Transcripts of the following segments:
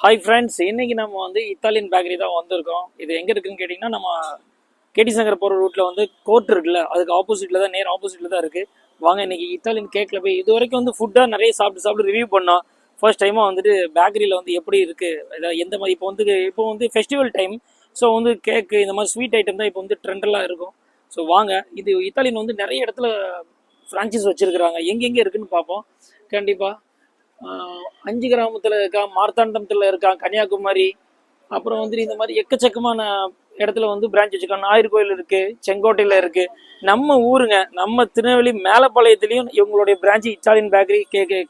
Hi friends, இன்னைக்கு நம்ம வந்து இத்தாலியன் பேக்கரி தான் வந்திருக்கோம். இது எங்கே இருக்குன்னு கேட்டிங்கன்னா, நம்ம கேடி நகர் போகிற ரூட்டில் வந்து கோர்ட் இருக்குல்ல, அதுக்கு ஆப்போசிட்டில் தான், நேர் ஆப்போசிட்டில் தான் இருக்குது. வாங்க இன்னைக்கு இத்தாலியன் கேக்கில் போய் இது வரைக்கும் வந்து ஃபுட்டாக நிறைய சாப்பிட்டு ரிவ்யூ பண்ணோம். ஃபர்ஸ்ட் டைமாக வந்துட்டு பேக்கரியில் வந்து எப்படி இருக்குது, ஏதாவது எந்த மாதிரி இப்போ வந்து ஃபெஸ்டிவல் டைம். ஸோ வந்து கேக்கு இந்த மாதிரி ஸ்வீட் ஐட்டம் தான் இப்போ வந்து ட்ரெண்டெல்லாம் இருக்கும். ஸோ வாங்க, இது இத்தாலியன் வந்து நிறைய இடத்துல ஃப்ரான்ச்சைஸ் வச்சுருக்குறாங்க. எங்கெங்கே இருக்குதுன்னு பார்ப்போம். கண்டிப்பாக 5 கிராமத்தில் இருக்கா, மார்த்தாண்டத்தில் இருக்கா, கன்னியாகுமரி, அப்புறம் வந்துட்டு இந்த மாதிரி எக்கச்சக்கமான இடத்துல வந்து பிரான்ச் வச்சுருக்காங்க. நாகர்கோவில் இருக்குது, செங்கோட்டையில் இருக்குது. நம்ம ஊருங்க, நம்ம திருநெல்வேலி மேலப்பாளையத்துலேயும் இவங்களுடைய branch Italian bakery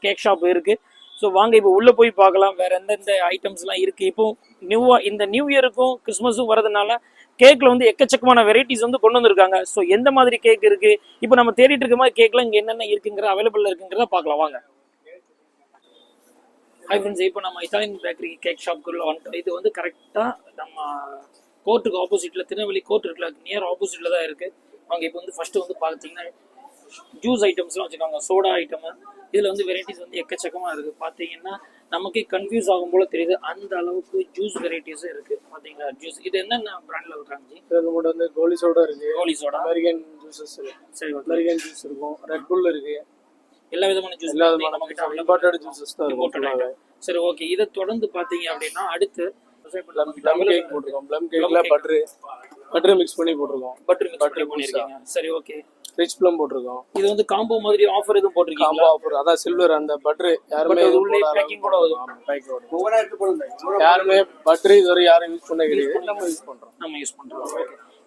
cake shop இருக்குது. ஸோ வாங்க இப்போ உள்ளே போய் பார்க்கலாம் வேறு எந்தெந்த ஐட்டம்ஸ்லாம் இருக்குது. இப்போ இந்த நியூ இயருக்கும் கிறிஸ்மஸும் வரதுனால கேக்கில் வந்து எக்கச்சக்கமான வெரைட்டிஸ் வந்து கொண்டு வந்திருக்காங்க. ஸோ எந்த மாதிரி கேக் இருக்குது, இப்போ நம்ம தேடிட்டு இருக்க மாதிரி கேக்லாம் இங்கே என்னென்ன இருக்குங்கிற அவைலபிள் இருக்குங்கிறத பார்க்கலாம் வாங்க. ஹாய் ஃப்ரெண்ட்ஸ், இப்போ நம்ம இத்தாலியன் பேக்கரி கேக் ஷாப்புக்குள்ளே வந்துட்டோம். இது வந்து கரெக்டாக நம்ம கோர்ட்டுக்கு ஆப்போசிட்டில், திருநெல்வேலி கோர்ட் இருக்குல்ல, நியர் ஆப்போசிட்டில் தான் இருக்குது. அவங்க இப்போ வந்து ஃபஸ்ட்டு வந்து பார்த்தீங்கன்னா ஜூஸ் ஐட்டம்ஸ்லாம் வச்சுருக்காங்க, சோடா ஐட்டம். இதில் வந்து வெரைட்டிஸ் வந்து எக்கச்சக்கமாக இருக்குது. பார்த்தீங்கன்னா நமக்கே கன்ஃபியூஸ் ஆகும் போல தெரியுது, அந்த அளவுக்கு ஜூஸ் வெரைட்டிஸும் இருக்குது. பார்த்தீங்களா ஜூஸ், இது என்னென்ன பிராண்டில் இருக்காங்க ஜி? இதில் மட்டும் வந்து கோலி சோடா இருக்குது, கோலி சோடா, அமெரிக்கன் ஜூஸஸ், சரி அமெரிக்கன் ஜூஸ் இருக்கும், ரெட் புல் இருக்குது, எல்லா விதமான ஜூஸ், எல்லா விதமான இம்பார்ட்டட் ஜூஸஸ் தான் இருக்கும். சரி ஓகே, இதை தொடர்ந்து பார்த்தீங்க அப்படின்னா அடுத்து ப்ளம் கேக் போட்டிருக்கோம். ப்ளம் கேக்ல பட்டர் மிக்ஸ் பண்ணி போட்டிருக்கோம். பட்டர் பண்ணிருக்கீங்க. சரி ஓகே, ரிச் ப்ளம் போட்டிருக்கோம். இது வந்து காம்போ மாதிரி ஆஃபர் எதுவும் போட்டிருக்கீங்க? காம்போ ஆஃபர், அதான் சில்வர் அந்த பட்டர் யாருமே உள்ளே பேக்கிங் கூட வரும். யாருமே பட்டர் இதுவரை யாரும் யூஸ் பண்ண கிடையாது, நம்ம யூஸ் பண்றோம். ஓகே,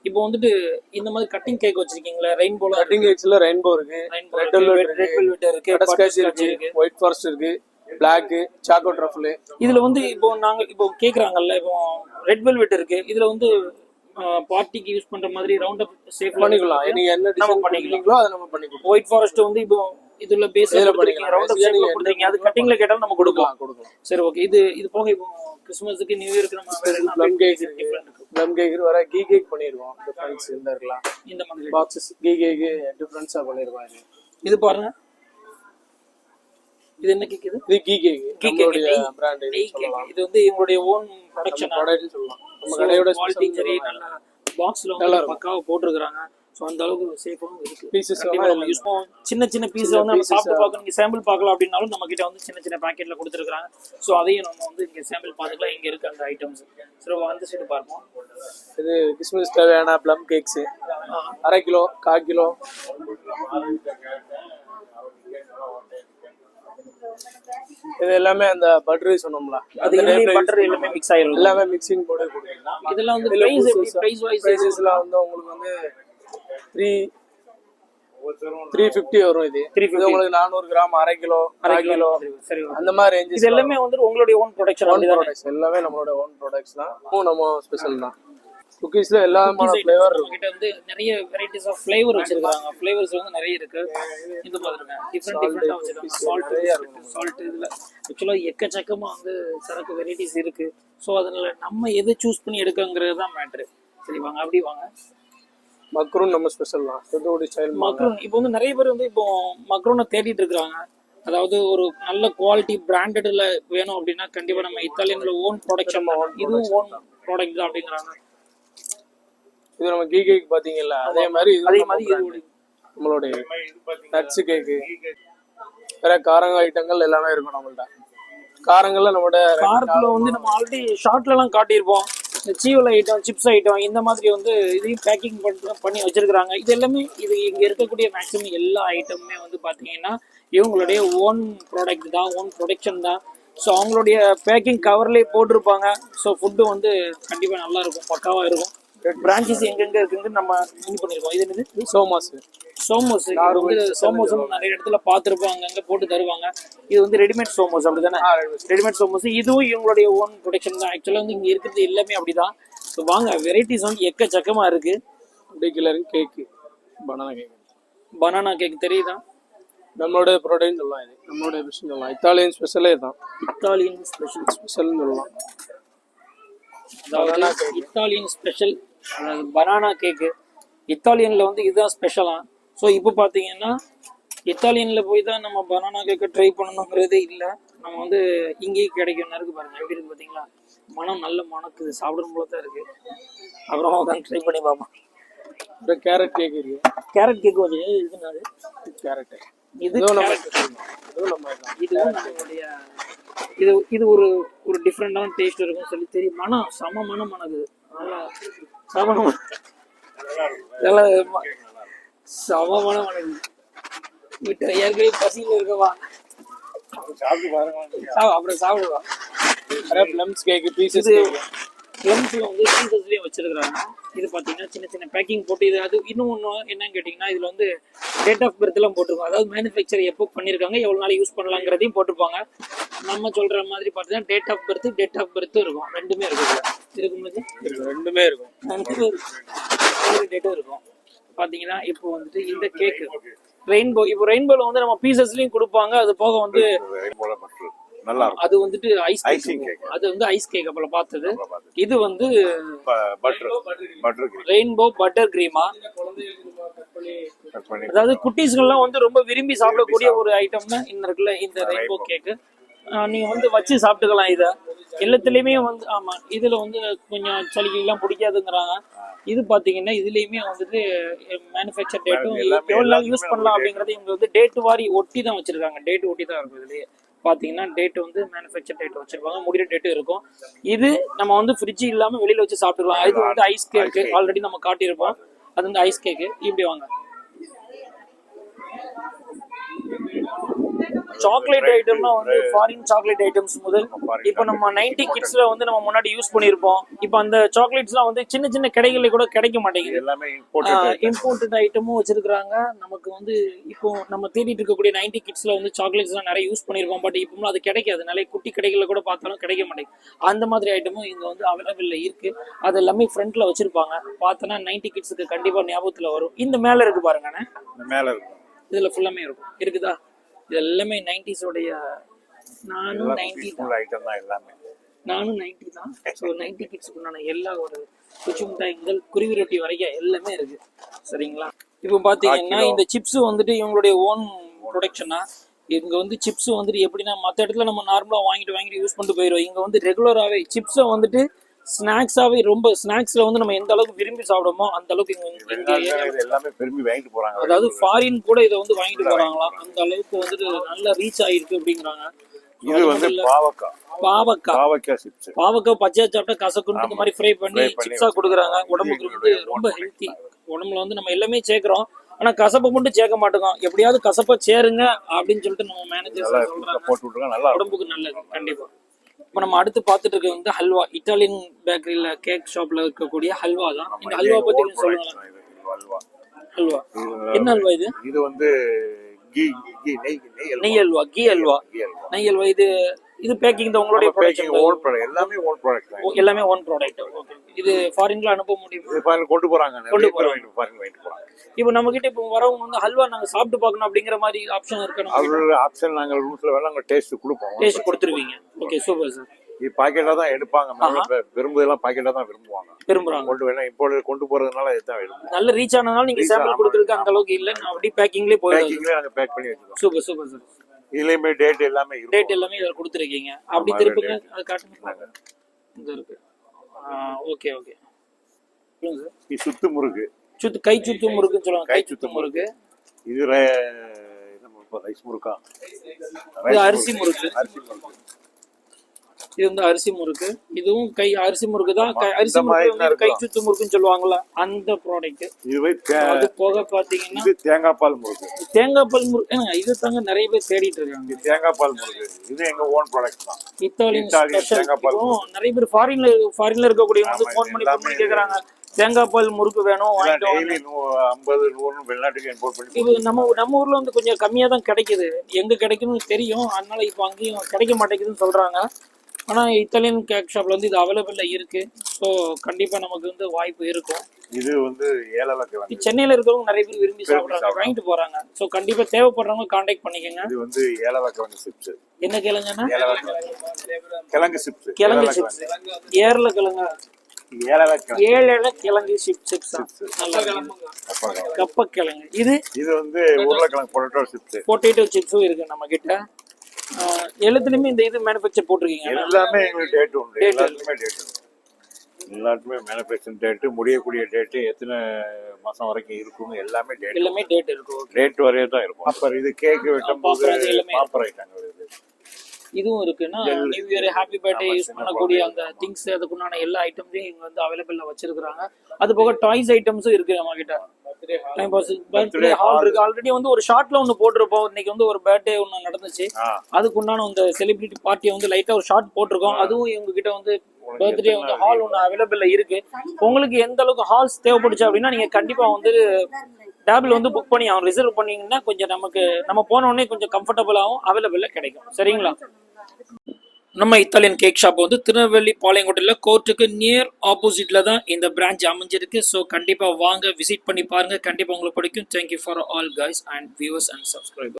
இப்போ வந்துட்டு இந்த மாதிரி கட்டிங் கேக் வச்சிருக்கீங்களா? ரெயின்போல கட்டிங் கேக்ஸ்ல ரெயின்போ இருக்கு, ரெட் வெல்வெட் இருக்கு, பட்டர்ஸ்காட்ச் இருக்கு, ஒயிட் ஃபாரஸ்ட் இருக்கு, பிளாக், சாக்கோ ட்ரஃபிள். இதுல வந்து இப்போ நாங்க இப்போ கேக்குறாங்கல்ல, இப்போ ரெட் வெல்வெட் இருக்கு, இதுல வந்து பார்ட்டிக்கு யூஸ் பண்ற மாதிரி ரவுண்ட் அப் ஷேப் பண்ணிக்கலாம். நீங்க என்ன டிசைன் பண்ணிக்கீங்களோ அதை நம்ம பண்ணிக்கலாம். ஒயிட் ஃபாரஸ்ட் வந்து இப்போ இதுல பேஸ்ல பண்ணிக்கலாம், ரவுண்ட் அப் ஷேப்ல கொடுத்தீங்க, அது கட்டிங்ல கேட்டாலும் நம்ம கொடுக்கலாம். சரி ஓகே, இது போக இப்போ கிறிஸ்மஸ்க்கு நியூ இயருக்கு நம்ம ப்ளம் கேக் வர கீ கேக் பண்ணிருக்கோம். டிஃபரன்ஸ் இந்த இருக்கலாம், இந்த மாதிரி பாக்ஸஸ் கீ கேக் டிஃபரன்ஸா பண்ணிருக்கோம். இது பாருங்க, இது என்ன கேக்? இது கீ கேக், நம்மளுடைய பிராண்ட். இது வந்து இவங்களுடைய ஓன் ப்ரொடக்ஷன் சொல்லலாம். நம்ம கடையோட குவாலிட்டி சரி, நல்ல பாக்ஸ்ல வந்து பக்காவா போட்டுருக்காங்க. சோ அந்த அளவுக்கு சேஃபாவும் இருக்கு. பீசஸ் யூஸ் பண்ணுவோம். சின்ன பீஸ் வந்து நம்ம சாப்பிட்டு பார்க்கணும், நீங்க சாம்பிள் பார்க்கலாம் அப்படினாலும் நம்ம கிட்ட வந்து சின்ன பாக்கெட்ல கொடுத்துருக்காங்க. சோ அதையும் நம்ம வந்து இங்க சாம்பிள் பார்த்துக்கலாம். இங்க இருக்கு அந்த ஐட்டம்ஸ். சரி அந்த சைடு பார்ப்போம். இது கிறிஸ்மஸ் தேவையான ப்ளம் கேக்ஸ் 1/2 கிலோ, 1/4 கிலோ. இது எல்லாமே அந்த பட்டர் சொன்னோம்ல, அது பட்டர் எல்லாமே மிக்ஸ் ஆயிரும், எல்லாமே மிக்சிங் போட்டு கொடுக்கலாம். இதெல்லாம் வந்து பிரைஸ் எப்படி, பிரைஸ் வைஸ் பிரைசஸ்லாம் வந்து உங்களுக்கு வந்து 350 வரும். இது உங்களுக்கு 400 கிராம், 1/2 கிலோ, 1/2 கிலோ, சரி அந்த மாதிரி ரேஞ்சஸ். இது எல்லாமே வந்து உங்களுடைய ஓன் ப்ரொடக்ஷன். எல்லாமே நம்மளோட ஓன் ப்ராடக்ட்ஸ் தான். நம்ம ஸ்பெஷல் தான். குக்கீஸ்ல எல்லா ஃப்ளேவர் இருக்கு. கிட்ட வந்து நிறைய வெரைட்டிஸ் ஆஃப் ஃப்ளேவர் வச்சிருக்காங்க. ஃப்ளேவர்ஸ் வந்து நிறைய இருக்கு. இது பாருங்க, டிஃபரண்டா வச்சிருக்காங்க. சால்ட் இதுல एक्चुअली எக்கச்சக்கமா வந்து சரக்கு வெரைட்டிஸ் இருக்கு. சோ அதனால நம்ம எதை சூஸ் பண்ணி எடுக்கங்கிறது தான் மேட்டர். சரி வாங்க, அப்படி வாங்க. மக்ரூன் நம்ம ஸ்பெஷல் தான், தூத்துக்குடி ஸ்டைல் மக்ரூன். இப்போ வந்து நிறைய பேர் வந்து இப்போ மக்ரூனை தேடிட்டு இருக்காங்க. அதாவது ஒரு நல்ல குவாலிட்டி பிராண்டட்ல வேணும் அப்படின்னா கண்டிப்பா நம்ம இத்தாலியன்ல ஓன் ப்ரொடக்ஷன், இதுவும் ஓன் ப்ராடக்ட் தான் அப்படிங்கிறாங்க. இது நம்ம கீ கேக் பாத்தீங்கல்ல, அதே மாதிரி நம்மளுடைய நட்ஸ் கேக்கு, வேற காரங்க ஐட்டங்கள் எல்லாமே இருக்கும் நம்மள்ட்ட. காரங்கள்ல நம்மளோட காரத்துல வந்து நம்ம ஆல்ரெடி ஷார்ட்ல எல்லாம் காட்டியிருப்போம். இந்த சீவல் ஐட்டம், சிப்ஸ் ஐட்டம், இந்த மாதிரி வந்து இதையும் பேக்கிங் பண்ணி வச்சிருக்காங்க. இது எல்லாமே இது இங்க இருக்கக்கூடிய மேக்ஸிமம் எல்லா ஐட்டமுமே வந்து பாத்தீங்கன்னா இவங்களுடைய ஓன் ப்ராடக்ட் தான், ஓன் ப்ரொடக்ஷன் தான். ஸோ அவங்களுடைய பேக்கிங் கவர்லேயே போட்டிருப்பாங்க. ஸோ ஃபுட்டு வந்து கண்டிப்பாக நல்லா இருக்கும், பக்காவாக இருக்கும். பிரான்ச்சஸ் எங்கெங்க இருக்குன்னு நம்ம இது பண்ணிருக்கோம். இது என்னது? சோமோஸ். சோமோஸும் நிறைய இடத்துல பார்த்துருப்போம், அங்கங்க போட்டு தருவாங்க. இது வந்து ரெடிமேட் சோமோஸ், அப்படிதானே? ரெடிமேட் சோமோஸ். இதுவும் இவங்களுடைய ஓன் ப்ரொடக்ஷன் தான். ஆக்சுவலாக வந்து இங்கே இருக்கிறது எல்லாமே அப்படிதான். ஸோ வாங்க, வெரைட்டிஸ் வந்து எக்கச்சக்கமா இருக்கு. அப்படியே கீழே கேக்கு, பனானா கேக் தெரியுதா? நம்மளோட ப்ராடக்ட் சொல்லலாம். இது நம்மளோட விஷயம் சொல்லலாம். இத்தாலியன் ஸ்பெஷலே தான். இத்தாலியன் ஸ்பெஷல்னு சொல்லலாம். இத்தாலியன் ஸ்பெஷல் பனானா கேக்கு. இத்தாலியன்ல வந்து இதுதான் ஸ்பெஷலா. ஸோ இப்போ பார்த்தீங்கன்னா இத்தாலியன்ல போய் தான் நம்ம பனானா கேக்கை ட்ரை பண்ணணுங்கிறதே இல்லை. நம்ம வந்து இங்கேயே கிடைக்கும் இருக்கு பாருங்க, எப்படி இருக்கு பார்த்தீங்களா? மனம் நல்ல மணக்குது, சாப்பிடும் போல தான் இருக்கு. அப்புறம் உட்காந்து ட்ரை பண்ணி பார்ப்போம். இந்த கேரட் கேக் இருக்கு. கேரட் கேக் வந்து இதுனால கேரட் இது இதுவும் நம்மளுடைய இது இது ஒரு ஒரு டிஃப்ரெண்டான டேஸ்ட் இருக்கும் சொல்லி தெரியும். மனம் சம மனம் மணக்குது, நல்லா சம நல்லா சம மனம் மணக்குது. வீட்டு ஏற்கனவே பசியில் இருக்கவா சாப்பிட்டு பாருங்க. அப்புறம் சாப்பிடுவா. பிளம்ஸ் கேக் பீசஸ் பிளம்ஸ்ல வந்து பீசஸ்லயும் வச்சிருக்காங்க. இது பாத்தீங்கன்னா சின்ன சின்ன பேக்கிங் போட்டு இது அது இன்னும் ஒன்று என்னன்னு கேட்டிங்கன்னா இதுல வந்து டேட் ஆஃப் பர்த் எல்லாம் போட்டிருக்கோம். அதாவது மேனுஃபேக்சர் எப்போ பண்ணியிருக்காங்க, எவ்வளோ நாள் யூஸ் பண்ணலாங்கிறதையும் போட்டிருப்பாங்க. நம்ம சொல்ற மாதிரி பார்த்தீங்கன்னா டேட் ஆஃப் பர்த் இருக்கும், ரெண்டுமே இருக்குது. ரெண்டுமே இருக்கும். டேட்டும் இருக்கும். பார்த்தீங்கன்னா இப்போ வந்துட்டு இந்த கேக்கு ரெயின்போ, இப்போ ரெயின்போல வந்து நம்ம பீசஸ்லயும் கொடுப்பாங்க. அது போக வந்து நல்லா அது வந்துட்டு ஐஸ் கேக், அது வந்து ஐஸ் கேக் அப்பல பார்த்தது. இது வந்து ரெயின்போ பட்டர் கிரீமா, அதாவது குட்டீஸ்கள்லாம் வந்து ரொம்ப விரும்பி சாப்பிடக்கூடிய ஒரு ஐட்டம்னா இந்த இருக்குல்ல இந்த ரெயின்போ கேக்கு. நீங்க வந்து வச்சு சாப்பிட்டுக்கலாம். இதை எல்லாத்துலயுமே வந்து ஆமா இதுல வந்து கொஞ்சம் சளிகெல்லாம் பிடிக்காதுங்கிறாங்க. இது பாத்தீங்கன்னா இதுலயுமே வந்துட்டு மேனுஃபேக்சர் டேட்டும் எவ்வளவு நாள் யூஸ் பண்ணலாம் அப்படிங்கறது இவங்க வந்து டேட் வாரி ஒட்டி தான் வச்சிருக்காங்க. டேட் ஒட்டி தான் இருக்கும். இதுலயே பாத்தீங்கன்னா டேட் வந்து மேனுஃபேக்சர் டேட் வச்சிருப்பாங்க, முடிகிற டேட்டும் இருக்கும். இது நம்ம வந்து ஃப்ரிட்ஜ் இல்லாம வெளியில வச்சு சாப்பிட்டுக்கலாம். இது வந்து ஐஸ் கேக்கு, ஆல்ரெடி நம்ம காட்டியிருப்போம். அது வந்து ஐஸ் கேக்கு. இப்படி வாங்க. சாக்லேட் ஐட்டம்னா வந்து ஃபாரின் சாக்லேட் ஐட்டம்ஸ் முதல் இப்போ நம்ம 90 கிட்ஸ்ல வந்து நம்ம முன்னாடி யூஸ் பண்ணியிருப்போம். இப்போ அந்த சாக்லேட்ஸ்லாம் வந்து சின்ன சின்ன கடைகளில் கூட கிடைக்க மாட்டேங்குது. இம்போர்ட்டட் ஐட்டமும் வச்சிருக்காங்க. நமக்கு வந்து இப்போ நம்ம தேடிட்டு இருக்கக்கூடிய 90 கிட்ஸ்ல வந்து சாக்லேட்ஸ்லாம் நிறைய யூஸ் பண்ணியிருப்போம். பட் இப்போ அது கிடைக்காது. நிறைய குட்டி கடைகளில் கூட பார்த்தாலும் கிடைக்க மாட்டேங்குது. அந்த மாதிரி ஐட்டமும் இங்க வந்து அவைலபிள்ல இருக்கு. அது எல்லாமே ஃப்ரண்ட்ல வச்சிருப்பாங்க. பார்த்தோன்னா 90 கிட்ஸுக்கு கண்டிப்பா ஞாபகத்துல வரும். இந்த மேல இருக்கு பாருங்கண்ணே, மேல இருக்கு. இதுல ஃபுல்லாமே இருக்கும். இருக்குதா? இது எல்லாமே 90s உடைய. நானும் 90 தான், எல்லாமே நானும் 90 தான். ஸோ 90 கிட்ஸுக்கு உண்டான எல்லா ஒரு குச்சி மிட்டாய் முதல் குருவி ரொட்டி வரைக்கும் எல்லாமே இருக்கு. சரிங்களா? இப்போ பாத்தீங்கன்னா இந்த சிப்ஸ் வந்துட்டு இவங்களுடைய ஓன் ப்ரொடக்ஷனா. இங்க வந்து சிப்ஸ் வந்துட்டு எப்படின்னா மற்ற இடத்துல நம்ம நார்மலா வாங்கிட்டு யூஸ் பண்ணிட்டு போயிடும். இங்க வந்து ரெகுலராகவே சிப்ஸை வந்துட்டு ஸ்நாக்ஸாவே ரொம்ப ஸ்நாக்ஸ்ல வந்து நம்ம எந்த அளவுக்கு விரும்பி சாப்பிடுமோ அந்த அளவுக்கு எல்லாமே விரும்பி வாங்கிட்டு போறாங்க. அதாவது ஃபாரின் கூட இதை வந்து வாங்கிட்டு போறாங்களாம். அந்த அளவுக்கு வந்துட்டு நல்ல ரீச் ஆயிருக்கு அப்படிங்கிறாங்க. இது வந்து பாவக்காய் சிப்ஸ். பாவக்காய் பச்சையா சாப்பிட்டா கசக்குன்னு இந்த மாதிரி ஃப்ரை பண்ணி சிப்ஸா கொடுக்குறாங்க. உடம்புக்கு வந்து ரொம்ப ஹெல்த்தி. உடம்புல வந்து நம்ம எல்லாமே சேர்க்கிறோம், ஆனா கசப்பை மட்டும் சேர்க்க மாட்டோம். எப்படியாவது கசப்பை சேருங்க அப்படின்னு சொல்லிட்டு நம்ம மேனேஜர் சொல்றாங்க. உடம்புக்கு நல்லது கண்டிப்பா. இப்போ நம்ம அடுத்து பார்த்துட்டு இருக்க வந்து ஹல்வா. இட்டாலியன் பேக்கரியில கேக் ஷாப்ல இருக்கக்கூடிய ஹல்வா தான். இந்த ஹல்வா பத்தி சொல்லுங்க. ஹல்வா என்ன ஹல்வா இது? இது வந்து நெய் ஹல்வா, கீ ஹல்வா, நெய் ஹல்வா. இது பேக்கிங் தான் உங்களுடைய ப்ராடக்ட். ஓன் ப்ராடக்ட், எல்லாமே ஓன் ப்ராடக்ட் தான். எல்லாமே ஓன் ப்ராடக்ட். ஓகே. இது ஃபாரின்ல அனுப்ப முடியும். ஃபாரின் கொண்டு போறாங்க. ஃபாரின் வாங்கிட்டு போறாங்க. இப்போ நம்ம கிட்ட இப்போ வரவங்க வந்து ஹல்வா நாங்க சாப்பிட்டு பார்க்கணும் அப்படிங்கிற மாதிரி ஆப்ஷன் இருக்கணும். அது ஆப்ஷன் நாங்க ரூட்ல வேணா நாங்க டேஸ்ட் கொடுப்போம். டேஸ்ட் கொடுத்துருவீங்க. Okay super sir. இது பாக்கெட்டா தான் எடுப்பாங்க. விரும்புதெல்லாம் பாக்கெட்டா தான் விரும்புறாங்க. கொண்டு வேணா இம்போர்ட் கொண்டு போறதுனால இதுதான் விரும்புவாங்க. நல்ல ரீச் ஆனதால நீங்க சாம்பிள் கொடுக்கறதுக்கு அந்த அளவுக்கு இல்ல. நான் அப்படியே பேக்கிங்லயே போயிடுறேன். பேக்கிங்லயே நாங்க பேக் பண்ணி வச்சிருக்கோம். Super super sir. இதுலயுமே டேட் எல்லாமே இருக்கு. டேட் எல்லாமே இத கொடுத்துருக்கீங்க. அப்படி திருப்புங்க, அது காட்டுங்க. இங்க இருக்கு. Okay okay. சொல்லுங்க சார். இது சுத்து முறுக்கு. கை சுத்து முறுக்குன்னு சொல்லுவாங்க. கை சுத்து முறுக்கு. இது நம்ம ரைஸ் முறுக்கா? இது அரிசி முறுக்கு. இது வந்து அரிசி முறுக்கு. இதுவும் அரிசி முறுக்கு தான். அரிசி முறுக்கு கை சுத்து முறுக்குன்னு சொல்லுவாங்கல்ல, அந்த ப்ராடக்ட். அது போக பாத்தீங்கன்னா இது தேங்காய் பால் முறுக்கு. தேங்காய் பால் முறுக்கு இது தாங்க நிறைய பேர் தேடிட்டு இருக்காங்க. தேங்காய் பால் முறுக்கு இது எங்க ஓன் ப்ராடக்ட் தான். இத்தாலியன் தேங்காய் பால். நிறைய பேர் ஃபாரின்ல இருக்கக்கூடியவங்க வந்து ஃபோன் பண்ணி கேக்குறாங்க, தேங்காய் பால் முறுக்கு வேணும், வாங்கிட்டு 50 100 வெளிநாட்டுக்கு இம்போர்ட் பண்ணி. இது நம்ம ஊர்ல வந்து கொஞ்சம் கம்மியா தான் கிடைக்குது. எங்க கிடைக்கும்னு தெரியும், அதனால இப்போ அங்கேயும் கிடைக்க மாட்டேங்குதுன்னு சொல்றாங்க. ஆனால் இத்தாலியன் கேக் ஷாப்ல வந்து இது அவைலபிள்ல இருக்கு. ஸோ கண்டிப்பா நமக்கு வந்து வாய்ப்பு இருக்கும். இது வந்து ஏலக்கிழங்கு. சென்னையில இருக்கிறவங்க நிறைய பேர் விரும்பி சாப்பிடுறாங்க, வாங்கிட்டு போறாங்க. ஸோ கண்டிப்பா தேவைப்படுறவங்க கான்டாக்ட் பண்ணிக்கோங்க. இது வந்து ஏலக்கிழங்கு சிப்ஸ். என்ன கிழங்குன்னா? கிழங்கு சிப்ஸ். கிழங்கு சிப்ஸ். ஏர்ல கிழங்கு. ஏழை கிழங்கு சிப்ஸ். கப்ப கிழங்கு. இது வந்து உருளைக்கிழங்கு பொட்டேட்டோ சிப்ஸ். பொட்டேட்டோ சிப்ஸும் இருக்கு நம்ம கிட்ட. எல்லாத்துலயுமே இந்த இது மேனுஃபேக்சர் போட்டிருக்கீங்க. எல்லாமே எங்களுக்கு டேட் உண்டு, எல்லாத்துக்குமே டேட் உண்டு. எல்லாத்துக்குமே மேனுஃபேக்சரிங் டேட்டு, முடியக்கூடிய டேட்டு, எத்தனை மாசம் வரைக்கும் இருக்குன்னு எல்லாமே டேட், எல்லாமே டேட் இருக்கும். டேட் வரையே தான் இருக்கும். அப்புறம் இது கேக் வெட்டும் போது பாப்பர் ஐட்டங்கள் இதுவும் இருக்குன்னா new year happy birthday use பண்ணக்கூடிய அந்த திங்ஸ் அதுக்குண்டான எல்லா ஐட்டம்ஸையும் இங்க வந்து அவைலபிள்ல வச்சிருக்காங்க. அது போக டாய்ஸ் ஐட்டம்ஸும் இருக்கு நம்ம கிட்ட. டைம் பாஸ் பர்த்டே ஹால் இருக்கு. ஆல்ரெடி வந்து ஒரு ஷார்ட்ல ஒன்னு போட்டிருப்போம். இன்னைக்கு வந்து ஒரு பர்த்டே ஒன்னு நடந்துச்சு, அதுக்குண்டான அந்த செலிபிரிட்டி பார்ட்டியை வந்து லைட்டா ஒரு ஷார்ட் போட்டிருக்கோம். அதுவும் இவங்க கிட்ட வந்து பர்த்டே வந்து ஹால் ஒன்று அவைலபிள்ல இருக்கு. உங்களுக்கு எந்த அளவுக்கு ஹால்ஸ் தேவைப்படுச்சு அப்படின்னா நீங்க கண்டிப்பா வந்து டேபிள் வந்து புக் பண்ணி அவன் ரிசர்வ் பண்ணீங்கன்னா கொஞ்சம் நம்ம போன உடனே கொஞ்சம் கம்ஃபர்டபுளாகவும் அவைலபிள்ல கிடைக்கும். சரிங்களா? நம்ம இத்தாலியன் கேக் ஷாப் வந்து திருநெல்வேலி பாளையங்கோட்டையில கோர்ட்டுக்கு நியர் ஆப்போசிட்ல தான் இந்த பிரான்ச் அமைஞ்சிருக்கு. ஸோ கண்டிப்பா வாங்க, விசிட் பண்ணி பாருங்க, கண்டிப்பா உங்களுக்கு பிடிக்கும். Thank you for all guys and viewers and subscriber.